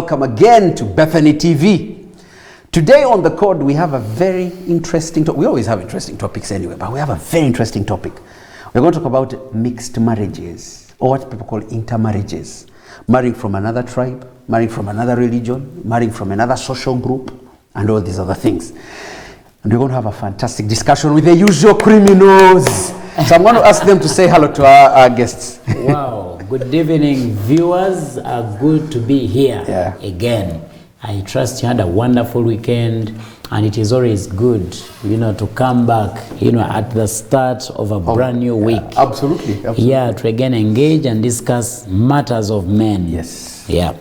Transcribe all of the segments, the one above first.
Welcome again to Bethany TV. Today on the Code we have a very interesting topic. We always have interesting topics anyway, but we have a very interesting topic. We're going to talk about mixed marriages, or what people call intermarriages. Marrying from another tribe, marrying from another religion, marrying from another social group, and all these other things. And we're going to have a fantastic discussion with the usual criminals. So I'm going to ask them to say hello to our guests. Wow, good evening viewers. Good to be here again. I trust you had a wonderful weekend, and it is always good, to come back, at the start of a brand new week. Absolutely. Yeah, to again engage and discuss matters of men. Yes. Yeah.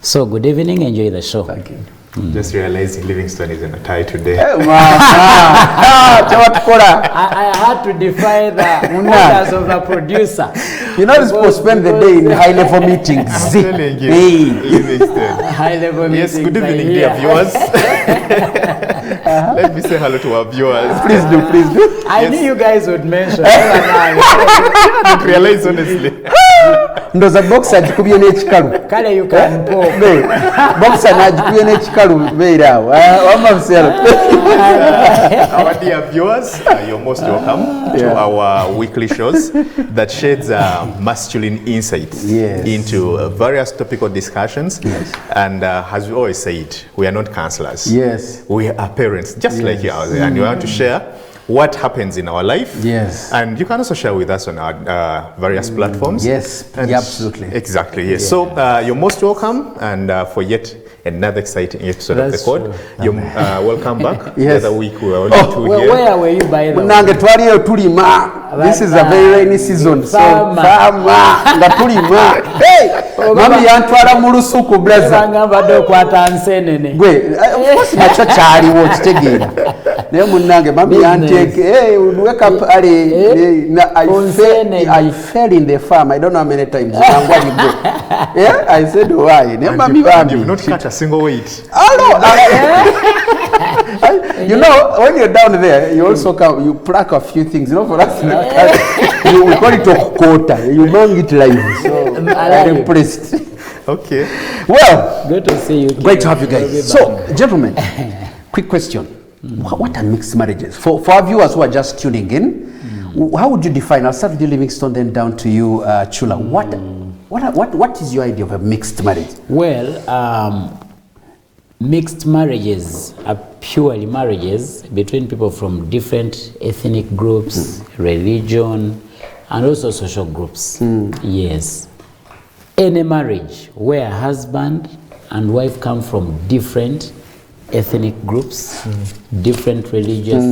So good evening, enjoy the show. Thank you. Just realizing Livingstone is in a tie today. I had to defy the orders of the producer. You're not supposed to spend the day in high-level meetings. I'm telling you, Livingstone. High-level meetings. Yes, good evening, dear viewers. Let me say hello to our viewers. Please do. I knew you guys would mention. I didn't realize, honestly. Ndoza boxer ajikubye n'ekikalu. Kale you can go. Boxer najikubye n'ekikalu beera awo. Our dear viewers, you're most welcome to our weekly shows that sheds masculine insights into various topical discussions. Yes. And as we always said, we are not counselors. Yes. We are parents, just like you are, and we want to share what happens in our life. Yes. And you can also share with us on our various platforms. Yes, absolutely. Exactly, yes. So you're most welcome, and for yet another exciting episode of The Code. You're welcome back. Yes. The other week we were only two here. Where were you by the way? Munange twaliyo tulima. This is a very rainy season. So farma nga tulima. Hey! Mami yantwala mu lusuku blaza. Ngambadde okwata nsenene. Gwe, of course nakyo kyaliwo kitegeera. Naye munnange mami yanteke, hey, wake up early. I fell in the farm. I don't know how many times. Yeah, I said why? Naye mami bambi. You've not cut a single weight. You know, when you're down there, you also come, you pluck a few things. For us, we call it okukota. You mang it live. So I'm impressed. Okay. Well, good to see you. Great to have you guys. So, gentlemen, quick question. What are mixed marriages? For our viewers who are just tuning in, how would you define? I'll start with you, Livingstone, then down to you, Chula. What is your idea of a mixed marriage? Well, mixed marriages are purely marriages between people from different ethnic groups, religion, and also social groups. Yes. Any marriage where husband and wife come from different ethnic groups, different religious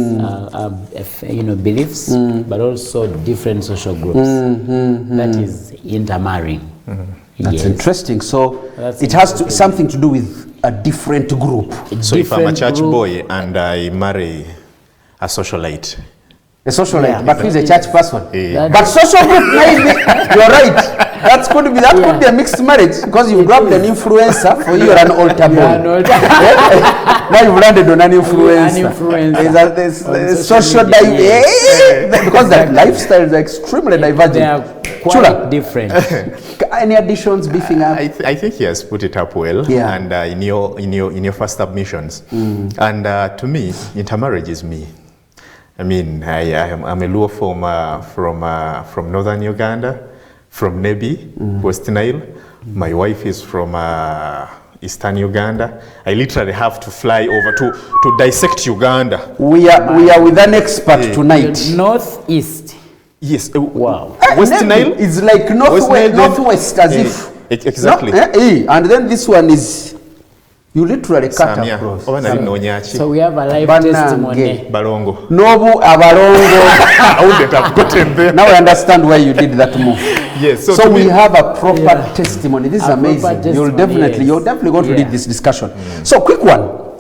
beliefs, but also different social groups. That is intermarrying. That's interesting. So it has something to do with a different group. So if I'm a church boy and I marry a socialite. A socialite, but who's a church person? But social group, you're right. That could be a mixed marriage because you grabbed an influencer for you, an altar boy. Now you've landed on an influencer. There's social because the lifestyles are extremely divergent. They are quite different. Any additions, beefing up? I think he has put it up well. Yeah. And in your first submissions, and to me, intermarriage is me. I mean, I'm a Luo from northern Uganda, from Nebi, West Nile. My wife is from Eastern Uganda. I literally have to fly over to dissect Uganda. We are with an expert tonight. Northeast. Yes. Wow. West Nile is like northwest as if. Exactly. And then this one is. You literally cut across. So we have a live testimony. Balongo. Nobu Abalongo. Now I understand why you did that move. Yes. So we have a proper testimony. This is amazing. You're definitely going to lead this discussion. So quick one.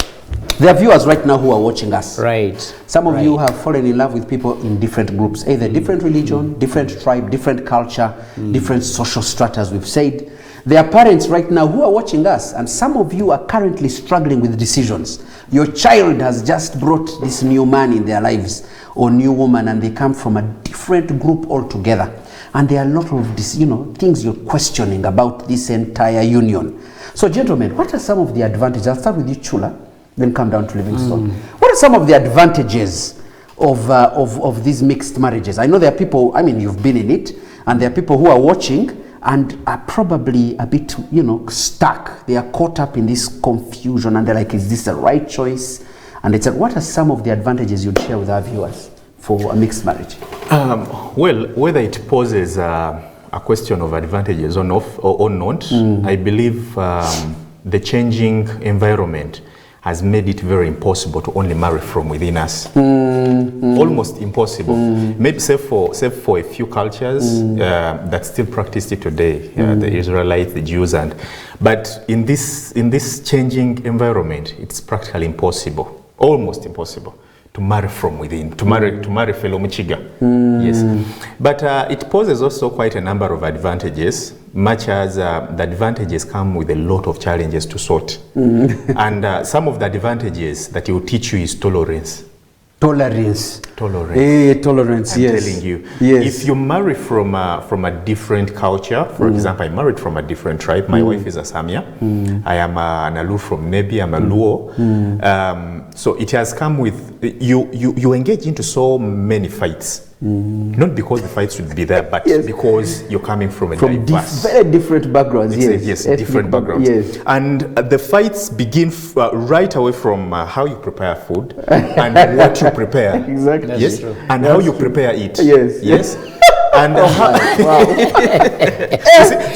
There are viewers right now who are watching us. Right. Some of you have fallen in love with people in different groups, either different religion, different tribe, different culture, different social strata, as we've said. There are parents right now who are watching us, and some of you are currently struggling with decisions. Your child has just brought this new man in their lives, or new woman, and they come from a different group altogether. and there are a lot of this, things you're questioning about this entire union. So, gentlemen, what are some of the advantages? I'll start with you, Chula, then come down to Livingstone. What are some of the advantages of these mixed marriages? I know there are people, you've been in it, and there are people who are watching and are probably a bit, stuck. They are caught up in this confusion, and they're like, is this the right choice? And it's like, what are some of the advantages you'd share with our viewers for a mixed marriage? Well, whether it poses a question of advantages or not, I believe the changing environment has made it very impossible to only marry from within us. Almost impossible. Maybe save for a few cultures that still practice it today, the Israelites, the Jews, but in this changing environment, it's practically impossible, almost impossible, to marry from within, to marry fellow Michiga. Yes. But it poses also quite a number of advantages, much as the advantages come with a lot of challenges to sort. And some of the advantages that it will teach you is tolerance. Tolerance. Tolerance. I'm telling you. Yes. If you marry from a different culture, for example, I married from a different tribe. My wife is a Samia. I am an Alu from Nebi. I'm a Luo. So it has come with, you engage into so many fights. Not because the fights should be there, but because you're coming from diverse. Very different backgrounds, yes, different backgrounds. Yes. And the fights begin right away from how you prepare food and what you prepare. Exactly. Yes. And how you prepare it. Yes. And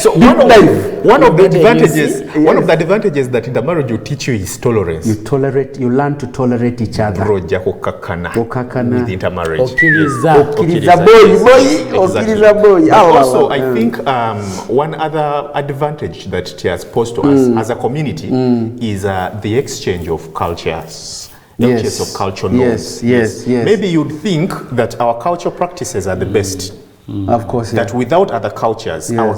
so one of the advantages that in the marriage will teach you is tolerance. You learn to tolerate each other. With intermarriage. Also, I think one other advantage that it has posed to us as a community is the exchange of cultures. Yes. Of culture norms. Yes. Maybe you'd think that our cultural practices are the best. Of course, that without other cultures, our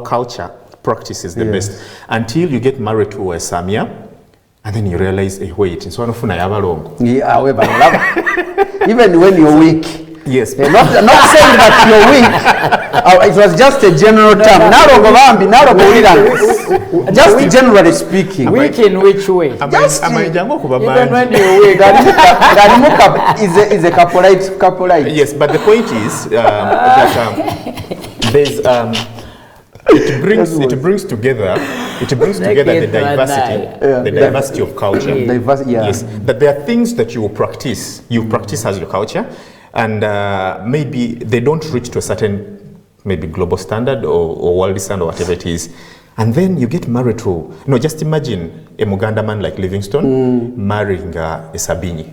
culture practices the best, until you get married to a Samia, and then you realize, hey, wait, it's one of even when you're weak. Yes. Not saying that you're weak. It was just a general term. Just generally speaking. Weak in which way? Even when you're weak. Is a couple. Yes, but the point is that there's it brings together the diversity of culture. Yes, that there are things that you practice as your culture, and maybe they don't reach to a certain global standard or worldly standard or whatever it is. And then you get married to, just imagine a Muganda man like Livingstone marrying a Sabini.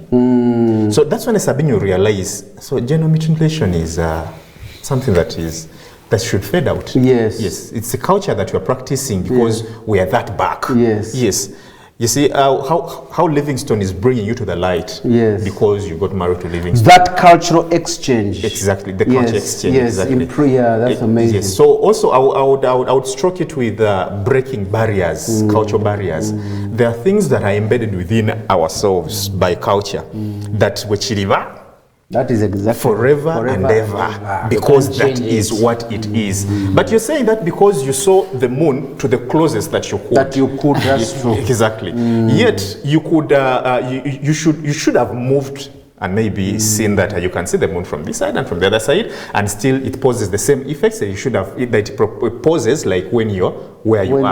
So that's when a Sabini will realize, so gender mutilation is something that should fade out. Yes, it's a culture that we're practicing because we are that back. Yes. You see how Livingstone is bringing you to the light. Because you got married to Livingstone. That cultural exchange. Exactly, the cultural exchange. Exactly. That's amazing. Yes. So also I would stroke it with breaking barriers, cultural barriers. There are things that are embedded within ourselves by culture that we chiriva. That is exactly forever and ever, because that is what it is. But you're saying that because you saw the moon to the closest that you could. That's true. Exactly. Yet you could, you should have moved and maybe seen that you can see the moon from this side and from the other side, and still it poses the same effects that you should have. That it poses like when you're where you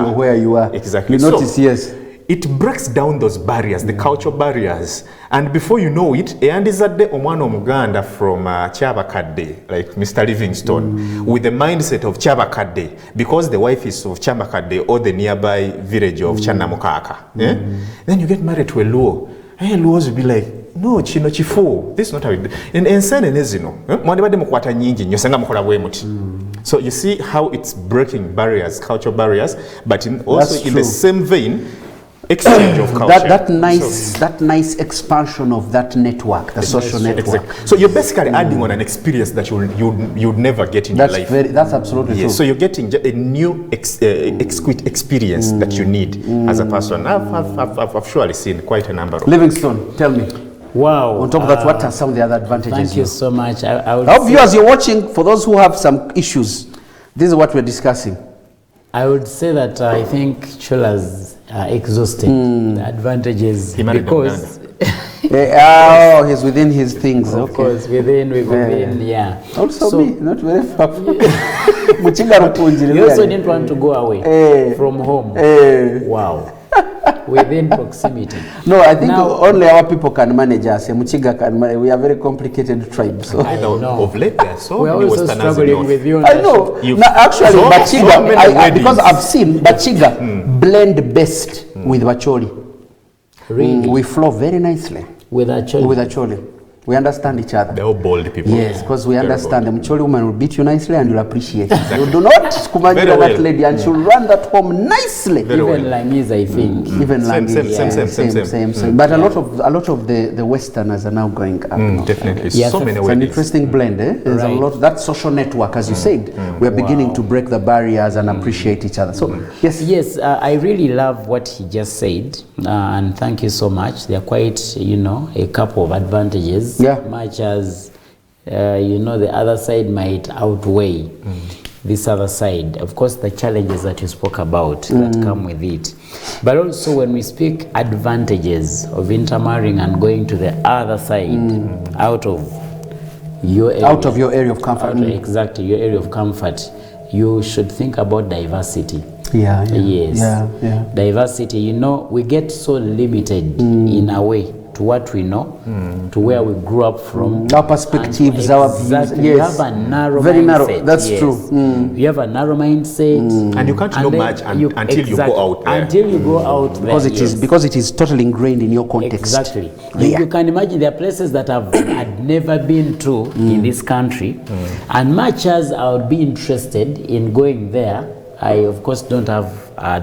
are. Exactly. You notice, yes. It breaks down those barriers, the cultural barriers, and before you know it, eyandizadde omwana omuganda from Kyabakadde, like Mr. Livingstone, with the mindset of Kyabakadde, because the wife is of Kyabakadde or the nearby village of Chanamukaka. Then you get married to a Luo. Hey, Luos will be like, no, chino chifu. This is not how it. So you see how it's breaking barriers, cultural barriers, but also in the same vein, exchange of culture. That nice expansion of that network, the social network. Exactly. So you're basically adding on an experience that you'd never get in your life. That's absolutely true. So you're getting a new exquisite experience that you need as a person. I've surely seen quite a number of. Livingstone, tell me. Wow. On top of that, what are some of the other advantages? Thank you so much. I would Our viewers, you're watching, for those who have some issues, this is what we're discussing. I would say that I think Chola's exhausted the advantages because oh, he's within his things. of course within yeah. Also so, me, not very far. You you also didn't want to go away from home. Wow. Within proximity. No, I think only our people can manage us. Muchiga can manage. We are very complicated tribe. So I know. Of late, there are so we're many also Westerners struggling with you. I know. No, actually, Bachiga, because I've seen Bachiga blend best with Bacholi. Really? We flow very nicely With Acholi. with Acholi. We understand each other. They're all bold people. Yes, because we Very understand. The bold. Mcholi woman will beat you nicely and you'll appreciate it. You do not kumanya that well. lady and she'll run that home nicely. Very Even well. Langese, I think. Even Same, Langi, same. But a lot of the Westerners are now going up. now. Definitely. Yes, So many It's an weddings. interesting blend, eh? There's a Right. lot. That social network, as you said, we are beginning to break the barriers and appreciate each other. So yes, Yes, I really love what he just said, and thank you so much. There are quite, a couple of advantages. Yeah. Much as, the other side might outweigh this other side. Of course, the challenges that you spoke about that come with it. But also when we speak advantages of intermarrying and going to the other side, out of your area. out of your area of comfort. Exactly, your area of comfort. You should think about diversity. Yeah, yeah. Yes. Yeah. Diversity, we get so limited in a way to what we know, to where we grew up from. Our perspectives, our views. Exactly. Yes. You have a narrow Very mindset. narrow. That's yes. true. You have a narrow mindset. And you can't know then much until you go out there. Until you go out there. Because it is totally ingrained in your context. Exactly. Yeah. You can imagine there are places that I'd never been to in this country, and much as I would be interested in going there, I of course don't have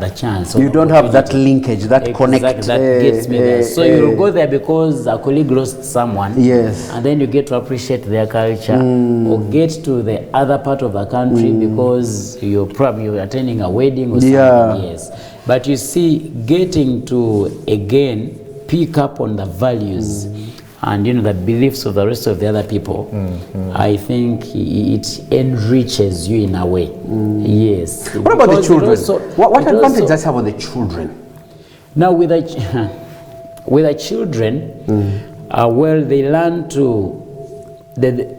the chance. You don't have that linkage, that connect. That gets me there. So you'll go there because a colleague lost someone. Yes. And then you get to appreciate their culture, or get to the other part of the country because you're probably attending a wedding or something. Yeah. Yes. But you see, getting to again pick up on the values and the beliefs of the rest of the other people, I think it enriches you in a way. Yes. What about the Because children? What it advantage also- does it have on the children? Now with the children, well, they learn to.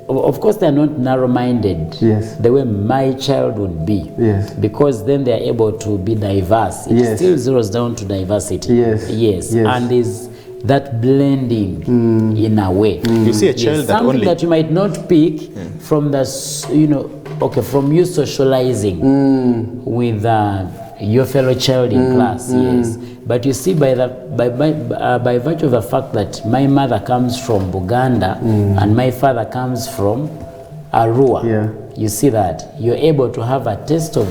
Of course, they're not narrow-minded. Yes. The way my child would be. Yes. Because then they're able to be diverse. It Yes. still zeroes down to diversity. Yes. Yes. Yes. And there's that blending in a way. You see a child Yes, that something only... that you might not pick from the, from you socializing with your fellow child in class, yes. But you see, by virtue of the fact that my mother comes from Buganda and my father comes from Arua, you see that you're able to have a taste of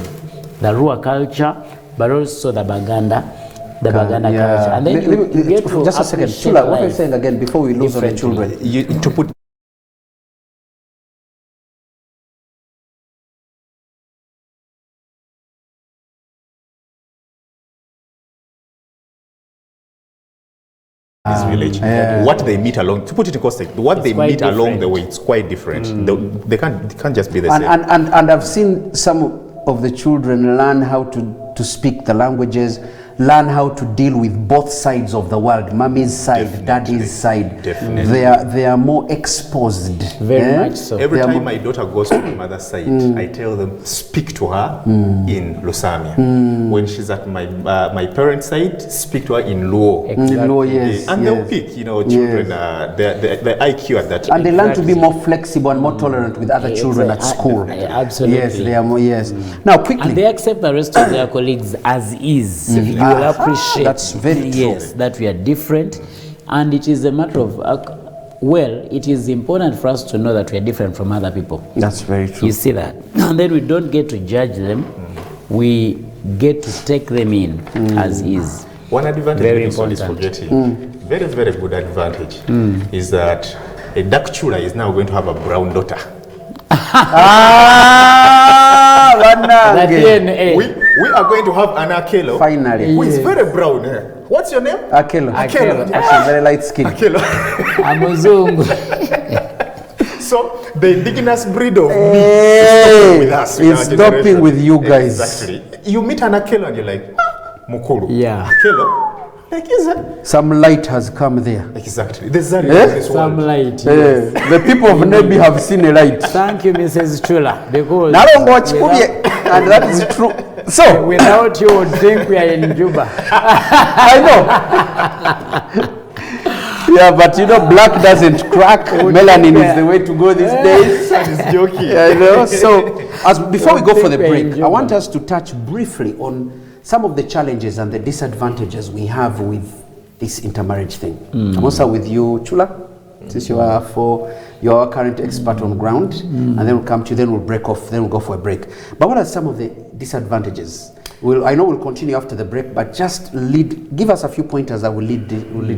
the Arua culture, but also the Baganda culture. And then you get to just a second, appreciate Chula, what are you life saying again before we lose on the children? To put this village, what they meet along, to put it in context, what they meet along the way, it's quite different. They can't just be the same. And I've seen some of the children learn how to speak the languages, learn how to deal with both sides of the world, mommy's side, daddy's side. Definitely. They are more exposed. very much so. Every time my daughter goes to my mother's side, I tell them, speak to her in Lusamia. When she's at my parents' side, speak to her in Luo. Exactly. Luo, yes, And they'll pick, children, the IQ at that And they age. learn to be more flexible and more tolerant with other children at school. Absolutely. Yes, they are more, yes. Now, quickly. And they accept the rest of their colleagues as is. You will appreciate. That's very true. Yes, that we are different. And it is a matter of, it is important for us to know that we are different from other people. That's very true. You see that? And then we don't get to judge them. We get to take them in as is. One advantage Very is forgetting, very, very good advantage, is that a dark Chula is now going to have a brown daughter. The DNA. We are going to have an Akelo. Finally. Who is very brown hair. What's your name? Akelo. She's very light skin. Akelo. Amuzungu. So the indigenous breed of Hey, with us. it's stopping with you guys. Exactly. You meet an Akelo and you're like, Mukuru. Yeah. Akelo. Like, is it? Some light has come there. Exactly. There's that Some light. Yes. The people of Nebi have seen a light. Thank you, Mrs. Chula. Because Now don't watch and that is true. So without you, would think we are in Juba. I know. Yeah, but you know, black doesn't crack. Melanin is the way to go these days. That is joking. I know. So, before we go for the break, I want us to touch briefly on some of the challenges and the disadvantages we have with this intermarriage thing. I'm also with you, Chula, since you are your current expert on ground, and then we'll come to you, then we'll break off, then we'll go for a break. But what are some of the disadvantages? I know we'll continue after the break, but just give us a few pointers that will lead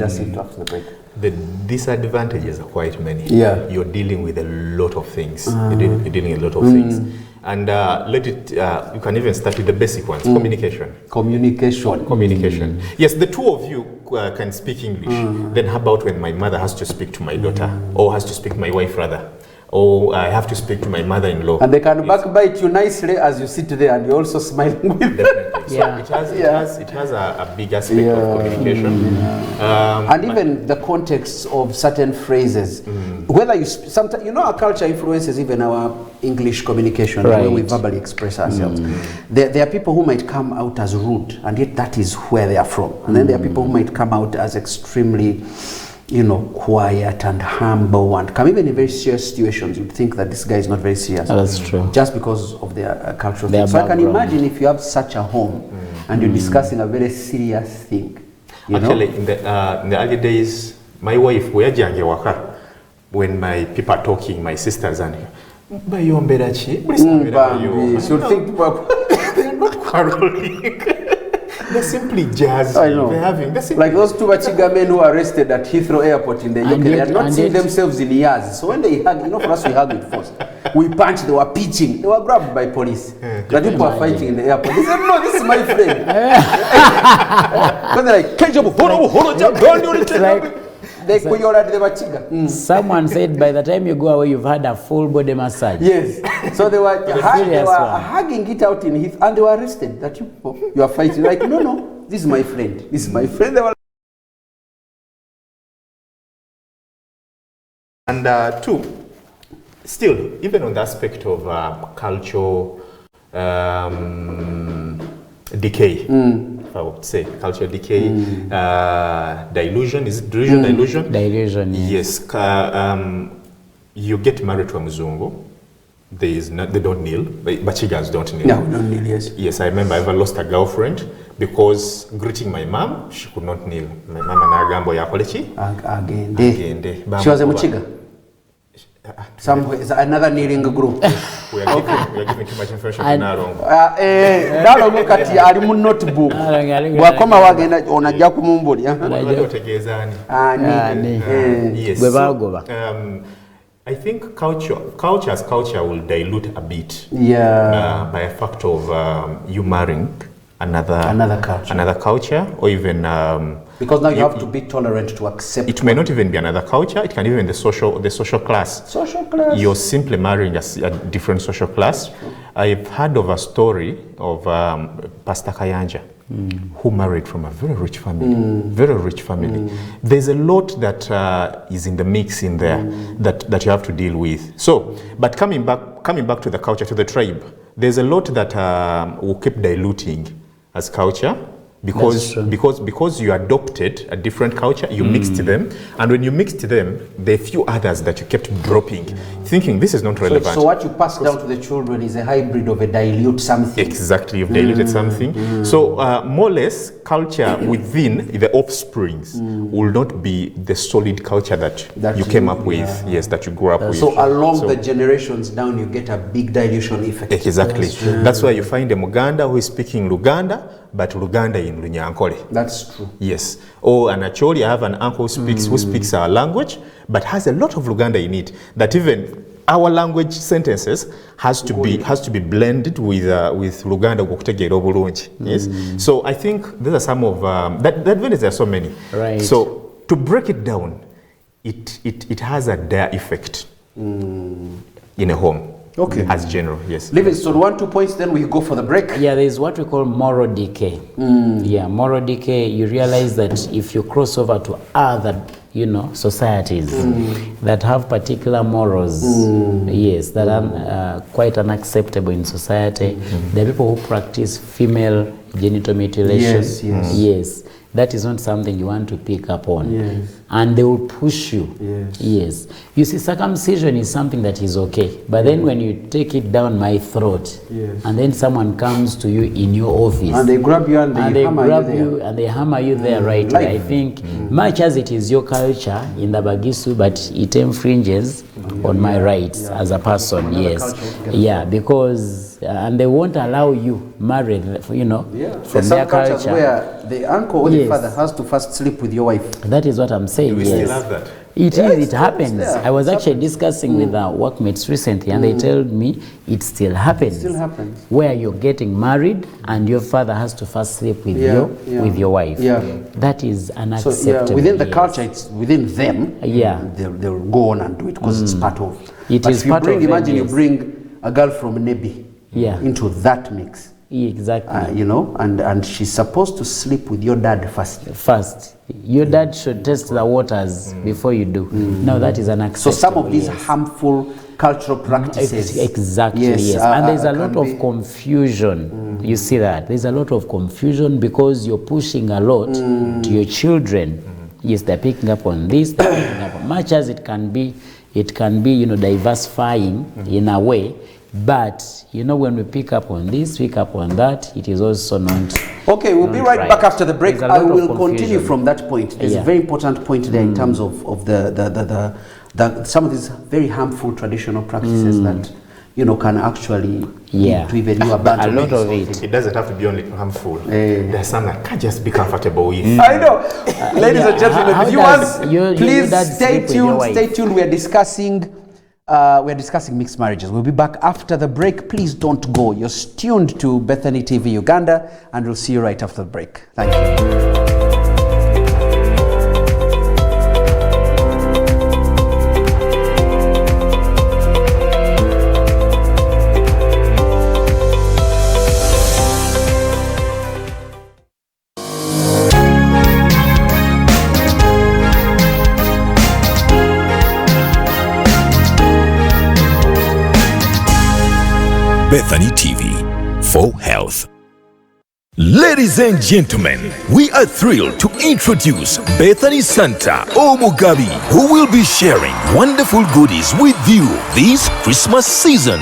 us into after the break. The disadvantages are quite many. Yeah. You're dealing with a lot of things. You're dealing with a lot of things. And you can even start with the basic ones. Communication. Yes, the two of you can speak English. Then how about when my mother has to speak to my daughter, or has to speak to my wife rather, or I have to speak to my mother-in-law. And they can backbite you nicely as you sit there and you're also smiling with them. Definitely. So it has a big aspect of communication. And even the context of certain phrases. Whether you, sometimes, you know, our culture influences even our English communication, right, the way we verbally express ourselves. There are people who might come out as rude, and yet that is where they are from. And then there are people who might come out as extremely, you know, quiet and humble, and come even in very serious situations. You'd think that this guy is not very serious. That's true. Just because of their cultural thing. So I can imagine if you have such a home and you're discussing a very serious thing. Actually, in the early days, my wife, when my people are talking, my sisters and she'll think they're not quarreling. They're simply jazz. I know. Like those two Bachiga men who were arrested at Heathrow Airport in the UK. They had not seen themselves in years. So when they hug, you know, for us we hug with force. We punched, they were pitching. They were grabbed by police. The people were fighting in the airport. They said, no, this is my friend. But they're like, someone said by the time you go away, you've had a full body massage. Yes. So they were hugging it out in Heathrow, and they were arrested. That you are fighting. Like, no, this is my friend. This is my friend. They were. And two, still, even on the aspect of cultural decay, if I would say, cultural decay, dilution, is it delusion? Dilution, yes. You get married to a Mzungu, they don't kneel, Bachigas don't kneel. No, don't kneel, yes. Yes, I remember I ever lost a girlfriend because greeting my mom, she could not kneel. My mama na agambo ya kolechi. Agende. She was a Muchiga? Another kneeling group. We are giving too much information to Narong. Narong kati ali mu notebook. Bwakoma wagenda onajja kumumbuli. Yes. I think culture will dilute a bit. Yeah. By a fact of you marrying another culture, or even because now you have to be tolerant to accept. It may not even be another culture. It can even be the social class. Social class. You're simply marrying a different social class. I've heard of a story of Pastor Kayanja, who married from a very rich family. Very rich family. There's a lot that is in the mix in there that you have to deal with. So, but coming back to the culture, to the tribe, there's a lot that will keep diluting as culture. Because you adopted a different culture, you mixed them, and when you mixed them, there are few others that you kept dropping, thinking this is not relevant. So what you pass down to the children is a hybrid of a dilute something. Exactly, you've diluted something. So more or less, culture within the offsprings will not be the solid culture that you came up with, yes, that you grew up with. So along the generations down, you get a big dilution effect. Exactly. That's why you find a Muganda who is speaking Luganda, but Luganda in Lunyankole. That's true. Yes. Or an Acholi, I have an uncle who speaks our language, but has a lot of Luganda in it. That even our language sentences has to be blended with Luganda okutegeera obulungi. Yes. So I think these are some of the advantages. There are so many. Right. So to break it down, it has a dire effect in a home. Okay. As general, yes. Livingston, 1-2 points, then we go for the break. Yeah, there's what we call moral decay. Yeah, moral decay. You realize that if you cross over to other, societies that have particular morals, yes, that are quite unacceptable in society. There are people who practice female genital mutilation. Yes. That is not something you want to pick up on. Yes. And they will push you. Yes. You see, circumcision is something that is okay. But then when you take it down my throat, and then someone comes to you in your office, and they grab you and they hammer you there. And they hammer you there, right? I think much as it is your culture in the Bagisu, but it infringes on my rights as a person. Yes. Yeah, because and they won't allow you married, from their culture. Where the uncle or the father has to first sleep with your wife. That is what I'm saying. We still have that. It happens. I was actually discussing with workmates recently, and they told me it still happens. It still happens. Where you're getting married and your father has to first sleep with your wife. That is unacceptable. So within the culture, it's within them. They'll go on and do it because it's part of. Imagine you bring a girl from Nebi into that mix. Exactly. And she's supposed to sleep with your dad first. Your dad should test the waters before you do. No, that is unacceptable. So some of these harmful cultural practices. Exactly, yes. And there's a lot of confusion. You see that? There's a lot of confusion because you're pushing a lot to your children. Yes, they're picking up on this, they're picking up on much as it can be, diversifying in a way. But, when we pick up on this, pick up on that, it is also not. Okay, we'll be right back after the break. I will continue from that point. There's a very important point there in terms of some of these very harmful traditional practices that, can actually lead to even you abandon. A lot of it. It doesn't have to be only harmful. There's some that can't just be comfortable with. I know. Ladies and gentlemen, if you want, please stay tuned. Stay tuned. We're discussing mixed marriages. We'll be back after the break. Please don't go. You're tuned to Bethany TV Uganda, and we'll see you right after the break. Thank you. Bethany TV for health. Ladies and gentlemen, we are thrilled to introduce Bethany Santa Omugabi, who will be sharing wonderful goodies with you this Christmas season.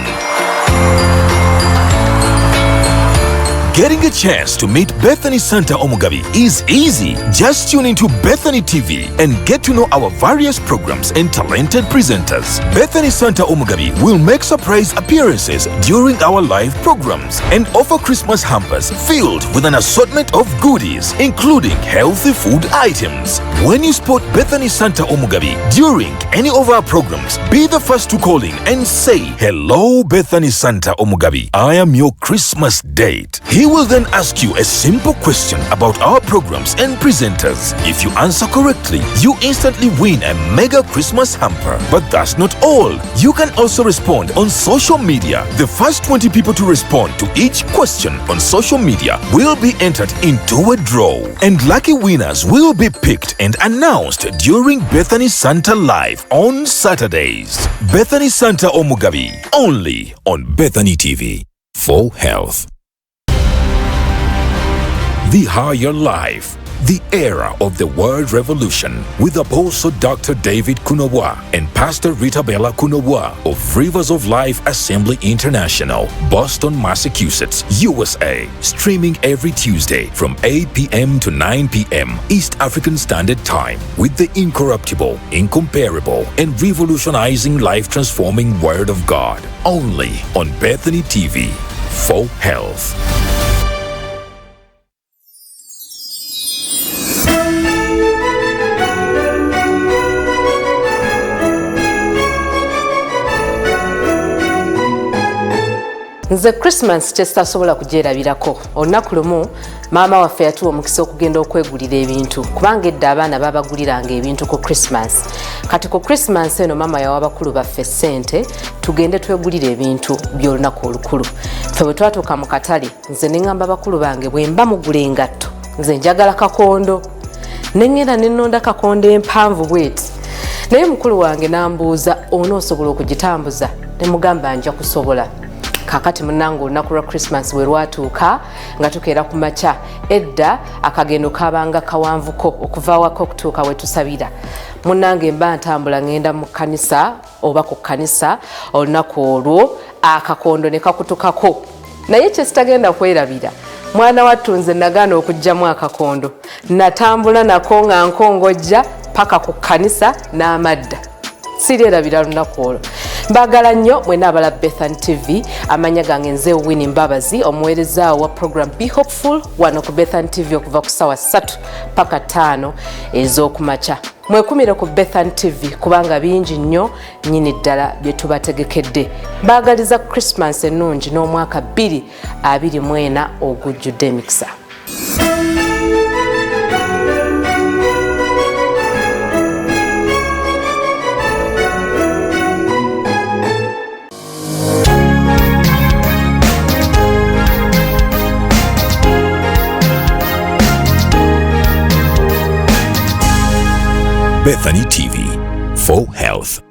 Getting a chance to meet Bethany Santa Omugabi is easy. Just tune into Bethany TV and get to know our various programs and talented presenters. Bethany Santa Omugabi will make surprise appearances during our live programs and offer Christmas hampers filled with an assortment of goodies, including healthy food items. When you spot Bethany Santa Omugabi during any of our programs, be the first to call in and say, "Hello, Bethany Santa Omugabi. I am your Christmas date." He will then ask you a simple question about our programs and presenters. If you answer correctly, you instantly win a mega Christmas hamper. But that's not all. You can also respond on social media. The first 20 people to respond to each question on social media will be entered into a draw. And lucky winners will be picked and announced during Bethany Santa Live on Saturdays. Bethany Santa Omugabi, only on Bethany TV for health. The Higher Life, the era of the World Revolution, with Apostle Dr. David Kunowa and Pastor Rita Bella Kunowa of Rivers of Life Assembly International, Boston, Massachusetts, USA. Streaming every Tuesday from 8 p.m. to 9 p.m. East African Standard Time with the incorruptible, incomparable, and revolutionizing life-transforming Word of God. Only on Bethany TV for health. nze Christmas kyesitasobola kugyerabirako. Olunaku lumu maama waffe yatuwa omukisa okugenda okwegulira ebintu kubanga edda abaana babaguliranga ebintu ku Christmas. Kati ku Christmas eno maama yawa bakulu baffe ssente tugende twegulira ebintu by'olunaku olukulu. Ffe bwe twatuuka mu katale nze ne ŋŋamba bakulu bange bwe mba mugula engatto nze njagala kakondo. Ne ŋŋenda ne nnonda kakondo empanvu bweti. Naye mukulu wange n'ambuuza onoosobola okugitambuza? Ne mugamba nja kusobola. Kakati munange olunaku lwa Christmas bwe lwatuuka nga tukeera ku makya edda akagendo kabanga kawanvuko okuva awaka okutuuka we tusabira. Munange mba ntambula ngenda mu kkanisa oba ku kkanisa olunaku olwo akakondo ne kakutukako. Naye kyesitagenda kwerabira mwana wattu nze nagaana okugyamu akakondo. Natambula nako nga nkongojja paka ku kkanisa n'amadda. Siryerabira lunaku olwo. Mbagala nnyo mwena abala Bethany TV. Amanya gange nze Winnie Mbabazi omuweereza wa program Be Hopeful wano ku Bethany TV okuva ku ssaawa 3 paka 5 ez'okumakya. Mwekumire ku Bethany TV kubanga bingi nnyo nnyini ddala bye tubategekedde. Mbaagaliza Christmas ennungi n'omwaka 2024 ogujjudde emikisa. Bethany TV for health.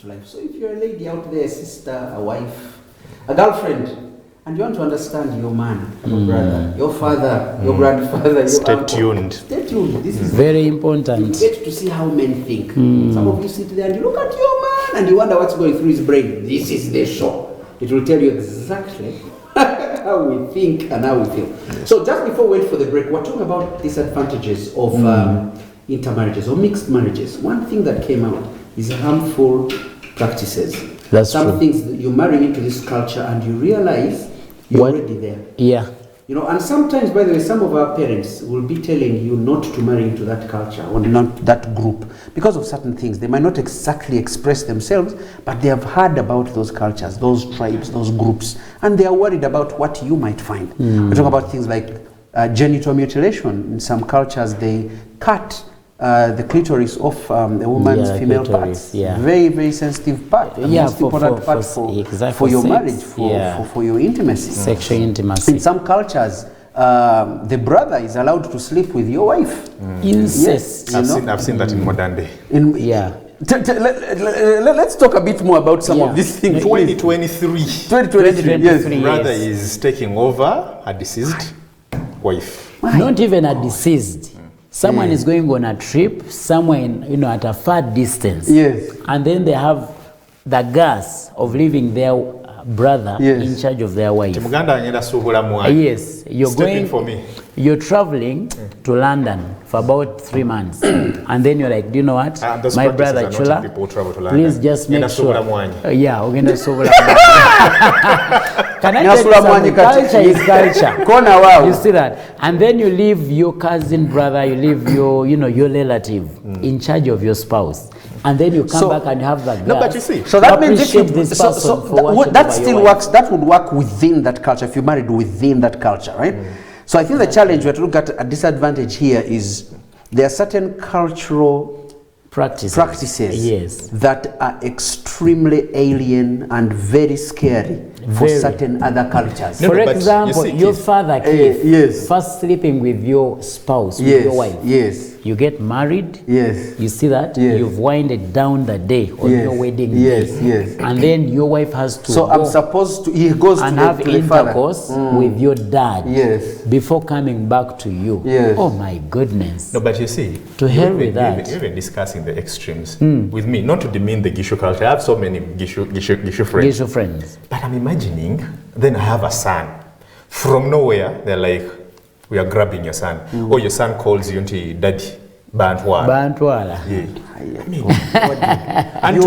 Life. So if you're a lady out there, a sister, a wife, a girlfriend, and you want to understand your man, your brother, your father, your grandfather, your Stay uncle, tuned. Stay tuned. This is very important. You get to see how men think. Some of you sit there and you look at your man and you wonder what's going through his brain. This is the show. It will tell you exactly how we think and how we feel. Yes. So just before we wait for the break, we're talking about disadvantages of intermarriages or mixed marriages. One thing that came out is harmful practices. That's Some true. things that you're marrying into this culture and you realize you're already there. Yeah. You know, and sometimes, by the way, some of our parents will be telling you not to marry into that culture or not that group because of certain things. They might not exactly express themselves, but they have heard about those cultures, those tribes, those groups, and they are worried about what you might find. We talk about things like genital mutilation. In some cultures, they cut the clitoris of a woman's female clitoris, parts. yeah. Very, very sensitive part. The most important part for your marriage, for your intimacy. Sexual intimacy. In some cultures, the brother is allowed to sleep with your wife. Incest. Yes, I've seen that in modern day. Yeah. Let's talk a bit more about some of these things. 2023. 2023, yes. Brother is taking over a deceased wife. Not even a deceased. Someone is going on a trip somewhere, at a far distance. Yes. And then they have the gas of leaving their brother in charge of their wife. Yes, you're traveling to London for about 3 months. And then you're like, do you know what? My brother Chula, please just make sure. Yeah, we're going to solve Can I tell you something? Culture is culture. You see that? And then you leave your cousin brother, you leave your, your relative in charge of your spouse. And then you come back and you have that. No, but you see. So that means if you, that still works. That would work within that culture if you married within that culture, right? So I think the challenge we have to look at a disadvantage here is there are certain cultural practices that are extremely alien and very scary for certain other cultures. For example, your father Keith, first sleeping with your spouse, with your wife. Yes. you get married. Yes. You see that? Yes. You've winded down the day on Yes. your wedding Yes, day. yes. And then your wife has to So go I'm supposed to, he goes and to have the father. intercourse with your dad. Yes. Before coming back to you. Yes. Oh my goodness. No, but you see, To hell with that. You're even discussing the extremes with me, not to demean the Gishu culture. I have so many Gishu friends. Gishu friends. But I'm imagining, then I have a son. From nowhere, they're like, we are grabbing your son. Or your son calls you into daddy, Bantwa. Bantwala. Yeah. I mean, and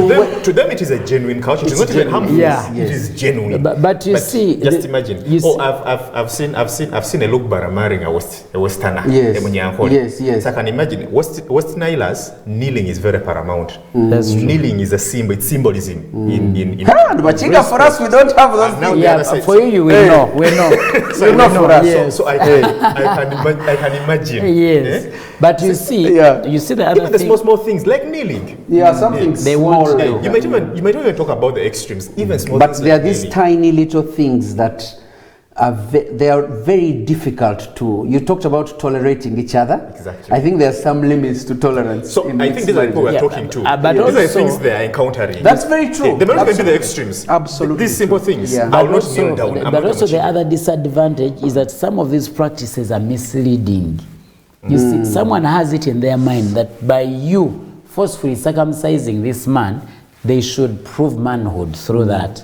to them, it is a genuine culture. It's not even harmful. Yeah. It is genuine. But you see, just imagine. I've seen a Lugbara marrying a Westerner. Yes. Yes. Yes. So I can imagine West Nilers, kneeling is very paramount. That's true. Kneeling is a symbol. It's symbolism in But Chica, for us, we don't have those now things. the other Yeah, side. for you, we know. We know. So you know for us. Yes. So I can imagine. Yes. eh? But you see, Yeah. you see the other Even the thing. small things like kneeling. Yeah, something They small. want- Yeah, you might even talk about the extremes, even small But things there are like these kneeling. tiny little things that are they are very difficult to. You talked about tolerating each other. Exactly. I think there are some limits to tolerance. So in I mixed think these are people we're marriages. talking to. but These are also- things they are encountering. That's very true. They may not even be the Absolutely. extremes. Absolutely These simple things. Yeah. I will But not also, kneel down. I'm but not also the gonna other disadvantage is that some of these practices are misleading. You see, someone has it in their mind that by you forcefully circumcising this man, they should prove manhood through that.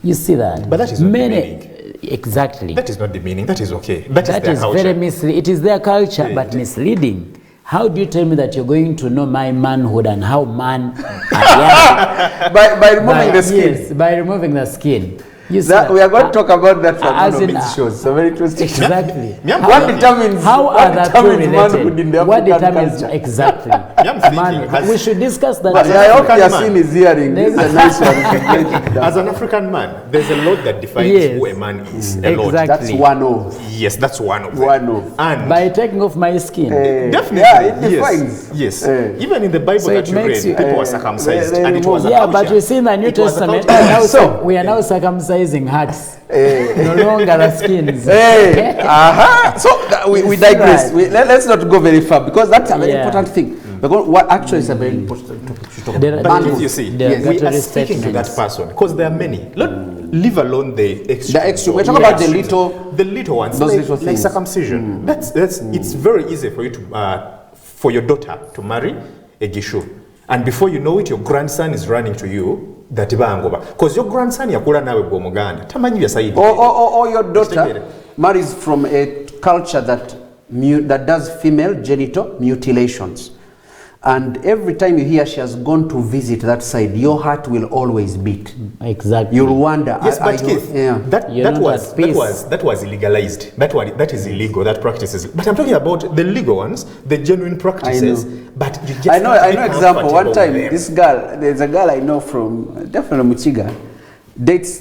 You see that? But that is not demeaning. Exactly. That is not demeaning. That is okay. That That their is culture. very misleading. It is their culture, Yeah, but it is. misleading. How do you tell me that you're going to know my manhood and how man I am? by removing By- the skin. Yes, by removing the skin. You see That, we are going to talk about that for as one of in, these shows. So very interesting. Exactly. Me, I'm What thinking- determines How what are the two determines manhood in related? the What African determines culture? exactly? I'm thinking, Man, we should discuss that. But As an I hope African Yasin man. is hearing. This is a nice one. We should break it down. As an African man, there's a lot that defines Yes. who a man is. A lot. Exactly. That's one of. Yes, that's one of them. One of. And By taking off my skin. definitely, Yeah, it yes, defines. yes. Eh. Even in the Bible So that it you read, makes you- people were circumcised, they and it was a Yeah, culture. but you see in the New It was a Testament, culture. now So- we are now circumcising hearts. No longer the skins. Hey, So we digress. Right. Let's not go very far because that's a very Yeah. important thing. Because what actually is a very important topic to talk There- about. But Manhood. you see, There are we are guttural speaking to that statements. person because there are many. Leave alone the extreme. The extreme. We're talking about the little ones, those like, little like things. circumcision. That's it's very easy for you to for your daughter to marry a Gishu, and before you know it, your grandson is running to you. That because your grandson yakula nawe bw'omuganda tamanyi bya sayidi. Or your daughter marries from a culture that does female genital mutilations. And every time you hear she has gone to visit that side, your heart will always beat. Exactly. You'll wonder. Yes, are but you- Keith, yeah. You're not at peace. that was illegalized. That is illegal. That practice is. But I'm talking about the legal ones, the genuine practices. But you just I know have to be example. One comfortable time, with them. this girl, there's a girl I know from definitely Muchiga, dates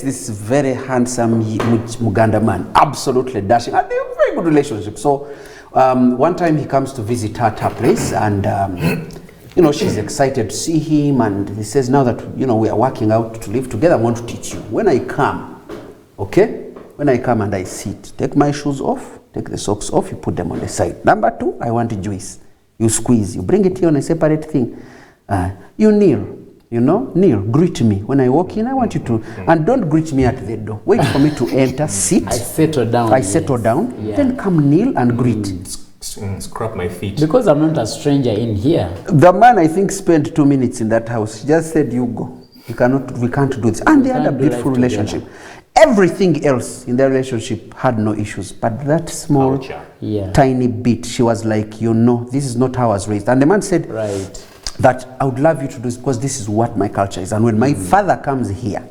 this very handsome Muganda man, absolutely dashing, and they have a very good relationship. So one time he comes to visit her at her place, and she's excited to see him, and he says, now that we are working out to live together, I want to teach you. When I come and I sit, take my shoes off, take the socks off, you put them on the side. Number 2, I want juice. You squeeze, you bring it here on a separate thing. You kneel, kneel, greet me. When I walk in, I want you to, and don't greet me at the door. Wait for me to enter, sit. I settle down. I settle down, Yeah. then come kneel and greet. Scrap my feet. Because I'm not a stranger in here. The man, I think, spent 2 minutes in that house. He just said, you go. We can't do this. And they had a can't do beautiful life together. relationship. Everything else in their relationship had no issues. But that small, Culture. Yeah. tiny bit, she was like, this is not how I was raised. And the man said, Right. that I would love you to do this because this is what my culture is. And when my father comes here,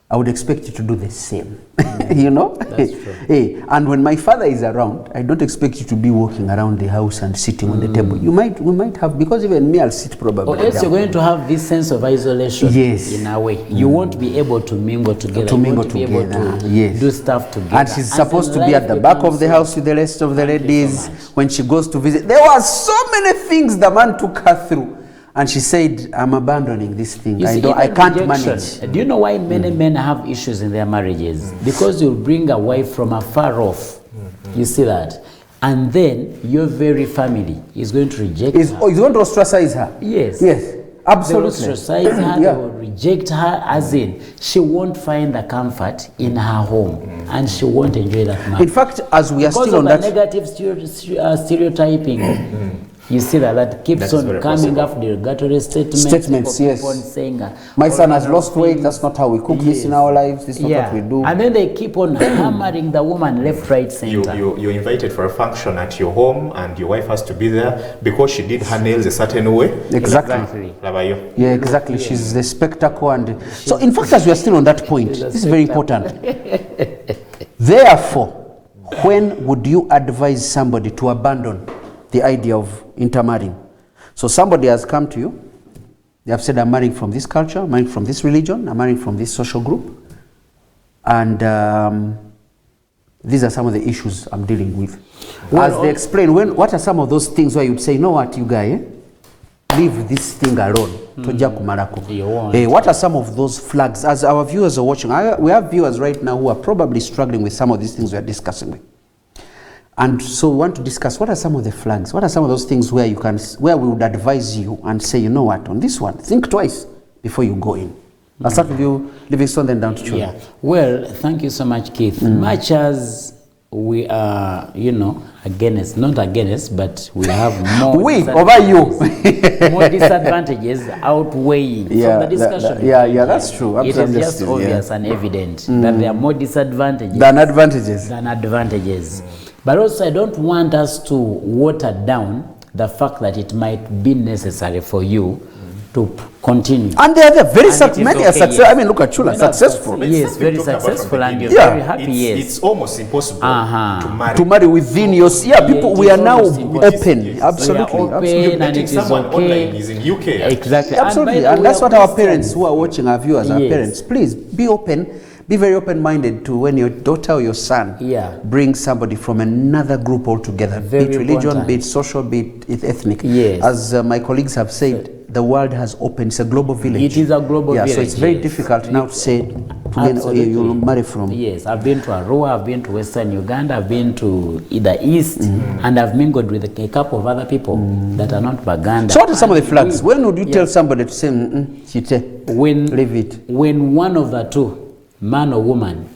I would expect you to do the same. That's true. Hey, and when my father is around, I don't expect you to be walking around the house and sitting on the table. We might have, because even me, I'll sit probably Or else down. you're going to have this sense of isolation. Yes. In a way. You won't be able to mingle together. To You mingle won't be able together, to yes. do stuff together. And she's As supposed in to be life at the back becomes of the so- house with the rest of the Thank you ladies. so much. When she goes to visit, there were so many things the man took her through. And she said, I'm abandoning this thing. You see, I even can't rejection. manage. Do you know why many men have issues in their marriages? Because you'll bring a wife from afar off. You see that? and then your very family is going to reject her. Is going to ostracize her? Yes. Yes. Absolutely. They will ostracize her, they will reject her, as in she won't find the comfort in her home and she won't enjoy that much. In fact, as we are because still on that... negative stereotyping, you see that keeps on coming up derogatory statements. Yes. On saying, my son has lost weight, that's not how we cook this in our lives, this is not what we do. And then they keep on hammering the woman left, right, center. You're invited for a function at your home and your wife has to be there because she did her nails a certain way. Exactly. Yeah, exactly. She's the spectacle. And so, in fact, as we are still on that point, this is very important. Therefore, when would you advise somebody to abandon the idea of intermarrying? So somebody has come to you, they have said, I'm marrying from this culture, I'm marrying from this religion, I'm marrying from this social group, and these are some of the issues I'm dealing with. As they explain, what are some of those things where you'd say, you know what, you guy, leave this thing alone. What are some of those flags? As our viewers are watching, we have viewers right now who are probably struggling with some of these things we are discussing with. And so we want to discuss what are some of the flags, what are some of those things where we would advise you and say, you know what, on this one, think twice before you go in. I'll start with you, Livingstone, then down to Chula. Yeah. Well, thank you so much, Keith. Much as we are, against, not against, but we have more more disadvantages outweighing from the discussion. That's true. It is just obvious and evident that there are more disadvantages than advantages. But also, I don't want us to water down the fact that it might be necessary for you to continue. And they are very many are successful. I mean, look at Chula, successful. Yes, very successful, and you're very happy. It's almost impossible to marry within your. People. We are now open. Absolutely, open, and it is online is in UK. Exactly, absolutely, and that's what our parents who are watching, our viewers, our parents. Please be open. Be very open-minded to when your daughter or your son brings somebody from another group altogether, be it religion, be it social, be it ethnic. Yes. As my colleagues have said, the world has opened. It's a global village. It is a global village. So it's very difficult now to say, you'll marry from. Yes, I've been to Arua, I've been to Western Uganda, I've been to the East, and I've mingled with a couple of other people that are not Baganda. So what are some of the flags? When would you tell somebody to say, leave it? When one of the two, man or woman,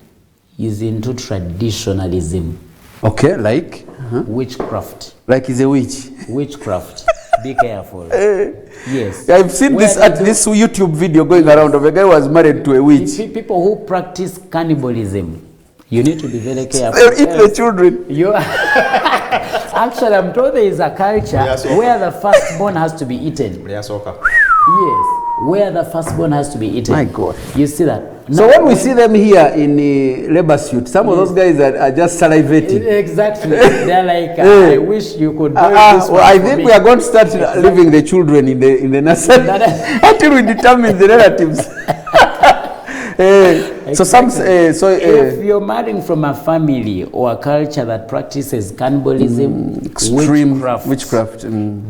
is into traditionalism. Okay, like? Witchcraft. Like he's a witch? Witchcraft. Be careful. Yes. I've seen this YouTube video going around of a guy who was married to a witch. People who practice cannibalism, you need to be very careful. They eat the children. Actually, I'm told there is a culture where the firstborn has to be eaten. Yes. Where the firstborn has to be eaten. My God. You see that? So when we see them here in the labor suit, some of those guys are just salivating. Exactly. They're like, I wish you could do this. Well, I think we are going to start leaving the children in the nursery until we determine the relatives. If you're marrying from a family or a culture that practices cannibalism, witchcraft,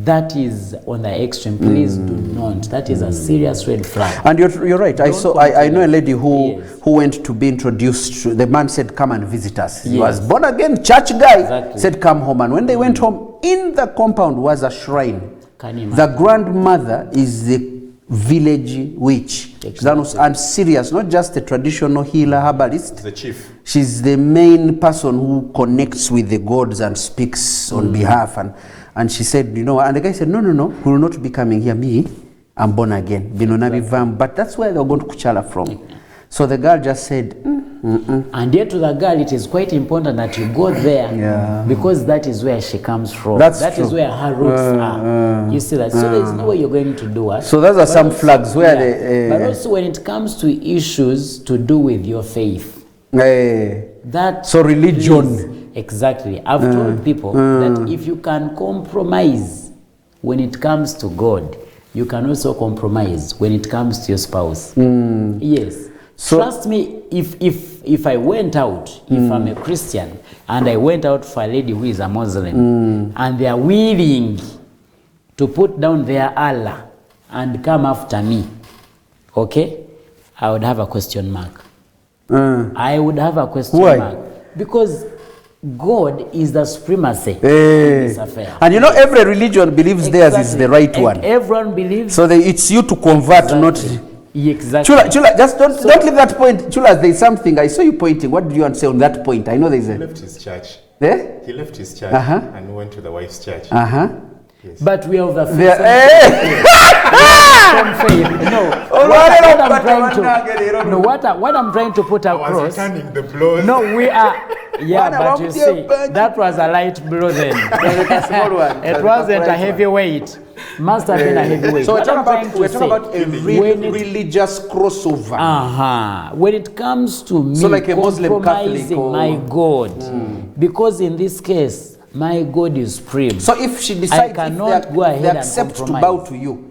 that is on the extreme. Please do not. That is a serious red flag. And you're right. I know a lady who went to be introduced. The man said, "Come and visit us." He was born again, church guy. Said, "Come home." And when they went home, in the compound was a shrine. The grandmother is the village witch. Exactly. And serious, not just a traditional healer, herbalist. The chief. She's the main person who connects with the gods and speaks on behalf. And she said, and the guy said, no, we will not be coming here. Me, I'm born again. But that's where they're going to Kuchala from. So the girl just said, And yet to the girl, it is quite important that you go there because that is where she comes from. That is where her roots are. You see that? So there is no way you're going to do it. So those are some flags where but also when it comes to issues to do with your faith. So religion. Exactly. I've told people that if you can compromise when it comes to God, you can also compromise when it comes to your spouse. Yes. So, trust me, if I went out, if I'm a Christian, and I went out for a lady who is a Muslim, and they are willing to put down their Allah and come after me, okay, I would have a question mark. I would have a question mark. Because God is the supremacy in this affair. And you know, every religion believes theirs is the right And one. everyone believes. So it's you to convert, not... Exactly. Chula, just don't leave that point. Chula, there's something. I saw you pointing. What did you want to say on that point? I know there's a... He left his church. There? He left his church and went to the wife's church. Yes. But we are of the faith. What I'm trying to put across. I was returning the blows. No, we are. Yeah, but you see, that was a light blow then. It wasn't a heavy weight. Must have been a heavy weight. So we're talking about a religious crossover. When it comes to me, so like a Muslim Catholic or... my God, because in this case, my God is supreme. So if she decides, if they accept to bow to you,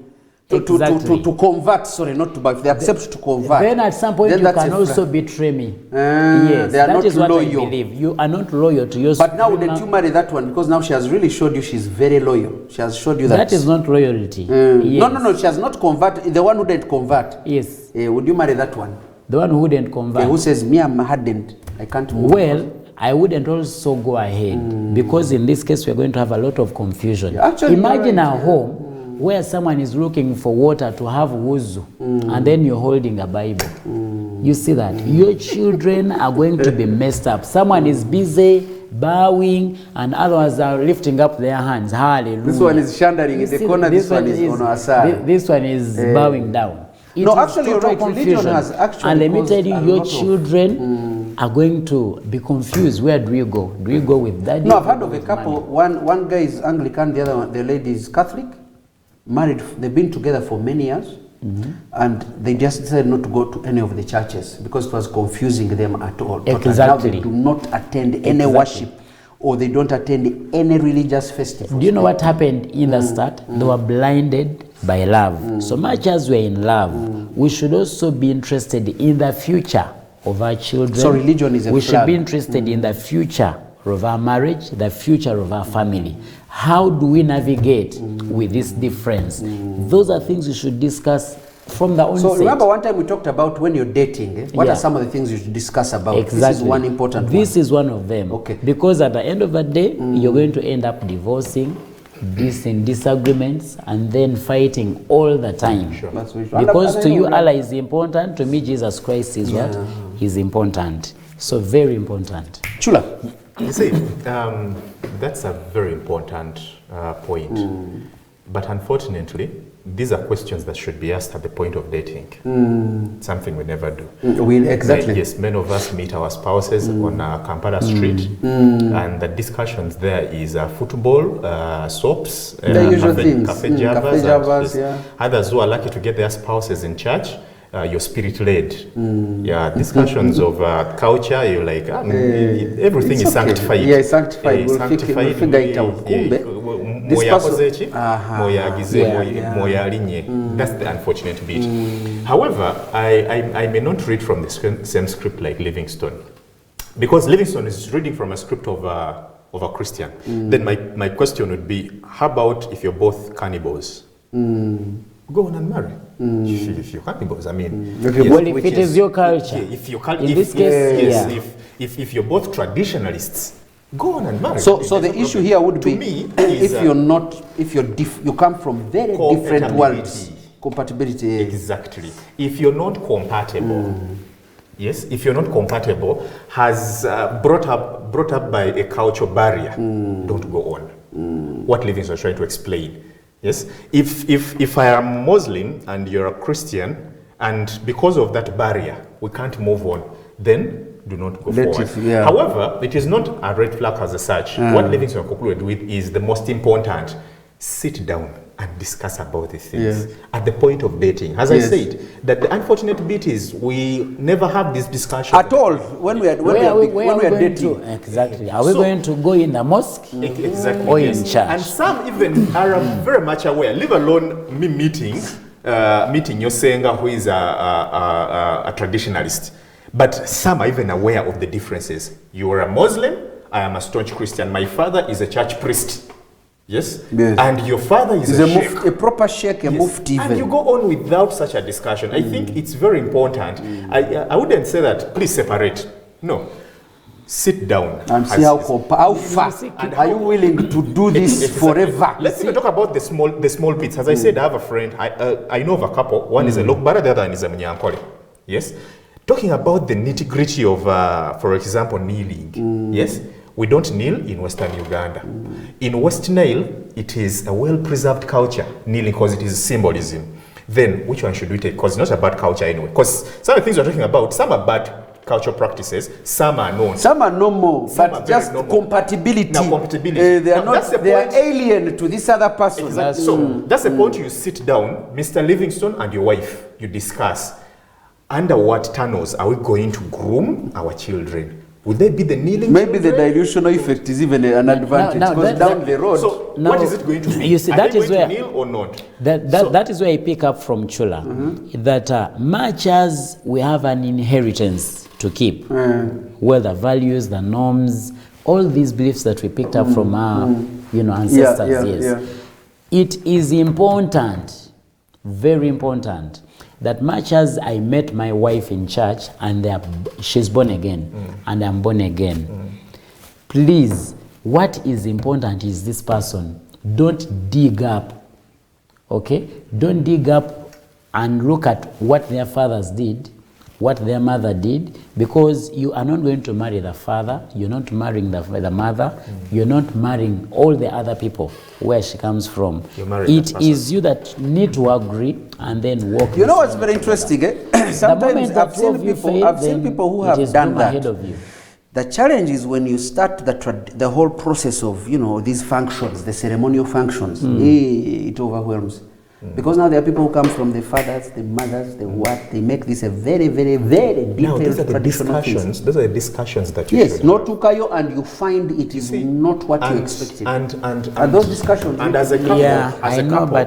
to convert, sorry, not to bow, if they accept to convert, then at some point you can also betray me. Yes, they are that not is what loyal. I believe. You are not loyal to your But now did you marry that one? Because now she has really showed you she's very loyal. She has showed you that. That is not loyalty. Yes. No, she has not converted. The one who didn't convert. Yes. Would you marry that one? The one who didn't convert. Who says, me, I'm hardened. I can't move. Well, I wouldn't also go ahead because in this case we're going to have a lot of confusion. Actually, imagine a home where someone is looking for water to have wuzu and then you're holding a Bible. You see that? Your children are going to be messed up. Someone is busy bowing and others are lifting up their hands. Hallelujah. This one is shandering in the corner, this one is on our side. This one is bowing down. No, actually you're right. Religion has actually... And let me tell you, your children are going to be confused. Where do you go? Do you go with daddy? No, I've heard of a couple. One guy is Anglican, the other one, the lady is Catholic. Married, they've been together for many years, and they just decided not to go to any of the churches because it was confusing them at all. Exactly. But now they do not attend any worship, or they don't attend any religious festival. Do you know what happened in the start? They were blinded by love. So much as we're in love, we should also be interested in the future of our children. So religion is a We flag. should be interested in the future of our marriage, the future of our family. How do we navigate with this difference? Those are things we should discuss from the onset. So remember one time we talked about when you're dating, what are some of the things you should discuss about? Exactly. This is one important one. This is one of them. Okay. Because at the end of the day, you're going to end up divorcing, in disagreements, and then fighting all the time. Sure. Because to you, Allah is important. To me, Jesus Christ is what? He's important. So very important. Chula. You see, that's a very important point. But unfortunately, these are questions that should be asked at the point of dating. Something we never do. Exactly. Yes, many of us meet our spouses on Kampala Street, and the discussions there is football, soaps, the usual things. Cafe Javas, yeah. Others who are lucky to get their spouses in church. You're spirit-led. Yeah, discussions of culture, you're like, everything is sanctified. Yeah, it's sanctified. We'll figure it out. That's the unfortunate bit. However, I may not read from the same script like Livingstone. Because Livingstone is reading from a script of a Christian. Then my question would be, how about if you're both cannibals? Go on and marry. If you're cannibals, I mean. Well, if it is your culture. If you're both traditionalists, go on and marry. So the issue here would be, if you come from very different worlds. Compatibility. Exactly. If you're not compatible, yes, if you're not compatible, has brought up by a cultural barrier, don't go on. What Livingstone is trying to explain. Yes, if I am Muslim and you're a Christian, and because of that barrier we can't move on, then do not go forward. However, it is not a red flag as such. What Livingstone concluded with is the most important. Sit down and discuss about these things at the point of dating. As I said, that the unfortunate bit is we never have this discussion at all when we are dating. Exactly. Are we going to go in the mosque? Exactly. Or in church? And some even are very much aware. Leave alone me meeting Yosenga, who is a traditionalist. But some are even aware of the differences. You are a Muslim. I am a staunch Christian. My father is a church priest. Yes? And your father is a sheikh. A proper sheikh, a mufti. And you go on without such a discussion. I think it's very important. I wouldn't say that, please separate. No. sit down and see how far are you willing to do this forever. Let's even talk about the small bits. As I said, I have a friend, I know of a couple. One is a Lokbara, the other one is a Munyankole. Yes? Talking about the nitty-gritty of, for example, kneeling. Yes? We don't kneel in Western Uganda. In West Nile, it is a well-preserved culture, kneeling, because it is symbolism. Then, which one should we take? Because it's not a bad culture anyway. Because some of the things we're talking about, some are bad cultural practices, some are known. Some are normal, some but are just normal. compatibility. Now, compatibility. They are now, not. They are alien to this other person. Exactly. So that's the point. You sit down, Mr. Livingstone and your wife. You discuss under what tunnels are we going to groom our children. Would they be the kneeling? Maybe children? the dilutional effect is even an advantage because down the road. So what is it going to be? You see, that is where to kneel or not? That is where I pick up from Chula. That much as we have an inheritance to keep, where the values, the norms, all these beliefs that we picked up from our ancestors, it is important, very important, that much as I met my wife in church and she's born again and I'm born again, please, what is important is this person. Don't dig up, okay? Don't dig up and look at what their fathers did, what their mother did, because you are not going to marry the father, you're not marrying the mother, you're not marrying all the other people where she comes from. It is you that need to agree and then walk. You know what's very interesting? Sometimes I've seen people who have done that. The challenge is when you start the whole process of these functions, the ceremonial functions, it overwhelms. Because now there are people who come from the fathers, the mothers, the what, they make this a very, very, very detailed traditional things. Those are the discussions that you should not to Kayo, and you find it is not what you expected. And those discussions. And as a couple,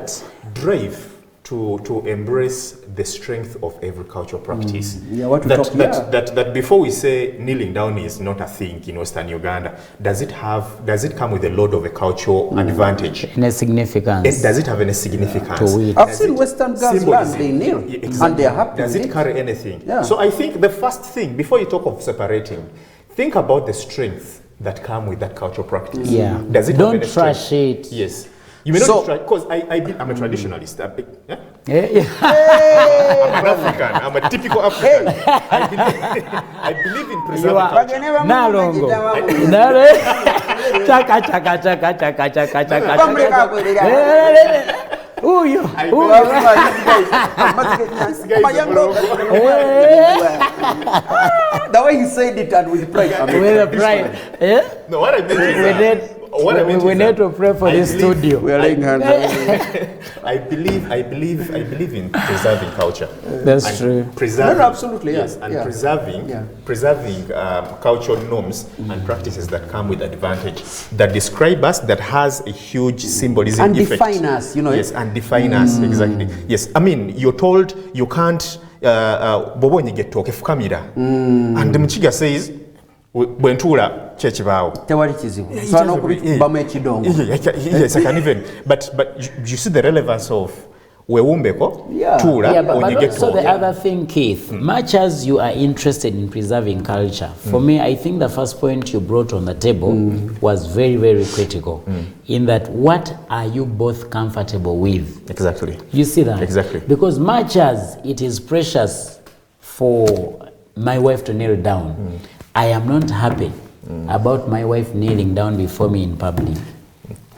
drive to embrace the strength of every cultural practice. That before we say kneeling down is not a thing in Western Uganda, does it come with a load of a cultural advantage? Any significance? Does it have any significance? I've seen Western girls learn, they kneel, and they are happy. Does it carry anything? Yeah. So I think the first thing, before you talk of separating, think about the strength that come with that cultural practice. Yeah. Does it Don't trash it. Yes. You may not try, because I'm a traditionalist. I'm an African. I'm a typical African. I believe in preserving culture. The way he said it and with pride. No, what I mean is we need to pray for this studio. We are laying hands. I believe in preserving culture. That's true. Preserving, absolutely, yes, and preserving cultural norms and practices that come with advantage, that describe us, that has a huge symbolism and effect. Define us, Yes, and define us exactly. Yes, I mean you're told you can't. Bobo nyige toke fukamira, and the Muchiga says. Bwentura chechibao. Tewali kizibu. So no kubitubamu ekidongo. Yes, I can even. But you see the relevance of wewumbeko tura when you get to. So the other thing, Keith, much as you are interested in preserving culture, for me, I think the first point you brought on the table was very, very critical. In that, what are you both comfortable with? Exactly. You see that? Exactly. Because much as it is precious for my wife to kneel down, I am not happy about my wife kneeling down before me in public.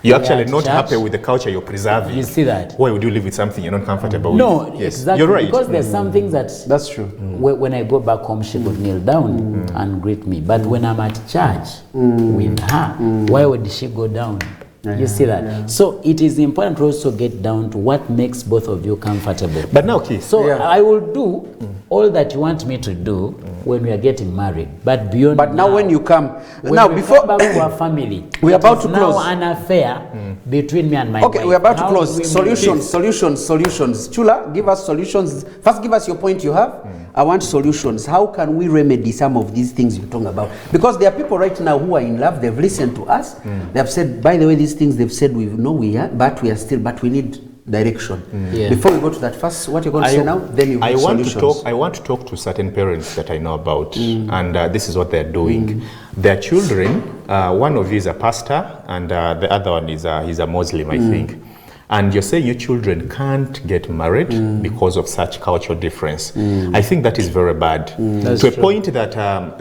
You're actually not happy with the culture you're preserving. You see that? Why would you live with something you're not comfortable with? No, yes. Exactly. You're right. Because there's some things that's true. When I go back home, she would kneel down and greet me. But when I'm at church with her, why would she go down? You see that? Yeah. So it is important to also get down to what makes both of you comfortable. But now, Keith. So I will do all that you want me to do when we are getting married. But beyond But now when you come, now before back to our family, we are about to close. Now an affair between me and my wife. Okay, we're about to close. Solutions. Chula, give us solutions. First, give us your point you have. I want solutions. How can we remedy some of these things you're talking about? Because there are people right now who are in love. They've listened to us. They have said, by the way, these things they've said, we know we are, but we are still, but we need direction. Yeah. Before we go to that, first, what you're going to say now, then you have solutions. I want to talk to certain parents that I know about, and this is what they're doing. Their children, one of you is a pastor, and the other one is he's a Muslim, I think. And you're saying your children can't get married because of such cultural difference. I think that is very bad. To a point that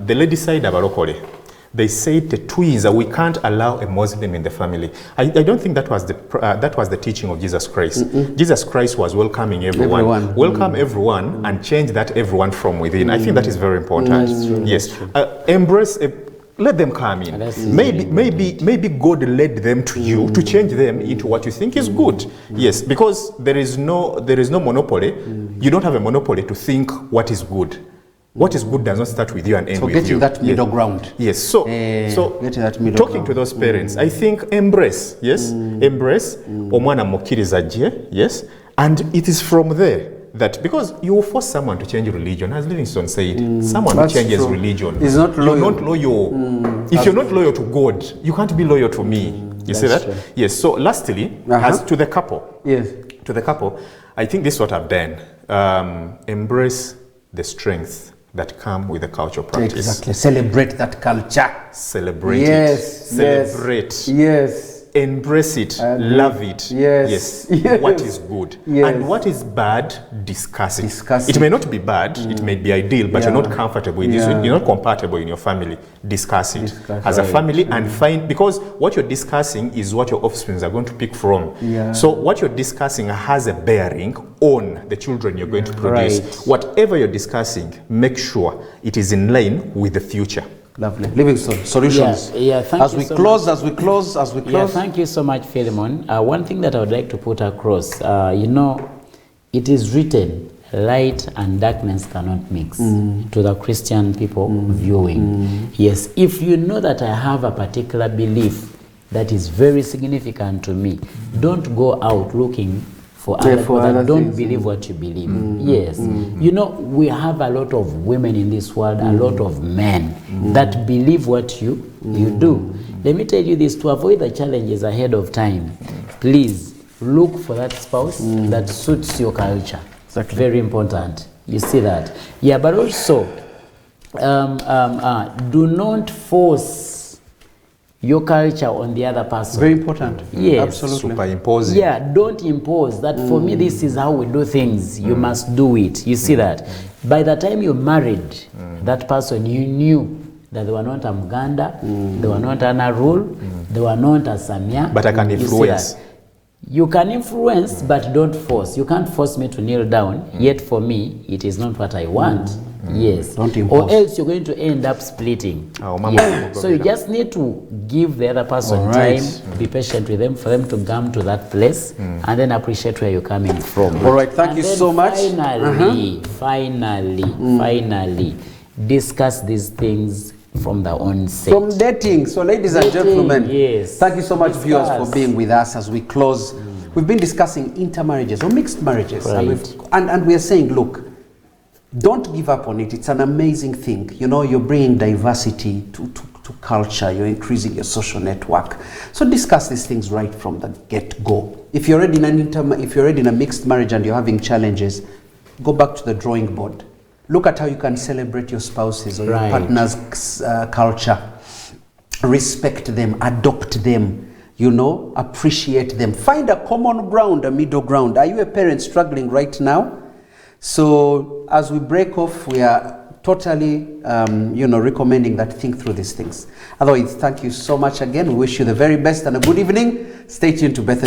the lady said Abarokole, they said the twins, we can't allow a Muslim in the family. I don't think that was the teaching of Jesus Christ. Jesus Christ was welcoming everyone. Welcome everyone and change that everyone from within. I think that is very important. Yes. Embrace let them come in. Maybe God led them to you to change them into what you think is good. Yes, because there is no monopoly. You don't have a monopoly to think what is good. What is good does not start with you and end with you. So getting that middle ground. Yes. So talking to those parents, I think embrace. Yes, embrace. Omwana mukiriza je. Yes, and it is from there. That because you will force someone to change religion, as Livingstone said, someone who changes religion is not loyal. You're not loyal. If you're not loyal to God, you can't be loyal to me. You see that? True. Yes. So lastly, as to the couple, to the couple, I think this is what I've done. Embrace the strength that come with the cultural practice. Exactly. Celebrate that culture. Celebrate it. Celebrate. Yes. Embrace it, love it. Yes. What is good and what is bad, discuss it. It may not be bad, it may be ideal, but you're not comfortable with this. You're not compatible in your family. Discuss it as a family and find, because what you're discussing is what your offspring are going to pick from. So what you're discussing has a bearing on the children you're going to produce. Whatever you're discussing, make sure it is in line with the future. Lovely. Livingstone, solutions. Thank you as we close. Yeah, thank you so much, Philemon. One thing that I would like to put across, it is written, light and darkness cannot mix, to the Christian people viewing. Yes, if you know that I have a particular belief that is very significant to me, don't go out looking for other people that don't believe what you believe. Yes. We have a lot of women in this world, a lot of men that believe what you do. Let me tell you this, to avoid the challenges ahead of time, please look for that spouse that suits your culture. Exactly. Very important. You see that? Yeah, but also, do not force your culture on the other person. Very important. Yes. Absolutely. Superimposing. Yeah, don't impose that for me this is how we do things. You must do it. You see that? By the time you married that person, you knew that they were not a Muganda, they were not an Arul, they were not a Samia. But I can influence. You can influence, but don't force. You can't force me to kneel down, yet for me, it is not what I want. Yes. Don't impose. Or else you're going to end up splitting. So you just need to give the other person time, be patient with them, for them to come to that place, and then appreciate where you're coming from. All right, thank you so much. Finally, discuss these things from the onset. From dating. So ladies and gentlemen, yes. Thank you so much, viewers, for being with us as we close. We've been discussing intermarriages or mixed marriages. And we are saying, look, don't give up on it. It's an amazing thing. You're bringing diversity to culture. You're increasing your social network. So discuss these things right from the get-go. If you're already in a mixed marriage and you're having challenges, go back to the drawing board. Look at how you can celebrate your spouses or your partner's culture. Respect them, adopt them, appreciate them. Find a common ground, a middle ground. Are you a parent struggling right now? So as we break off, we are totally, recommending that think through these things. Otherwise, thank you so much again. We wish you the very best and a good evening. Stay tuned to Bethany.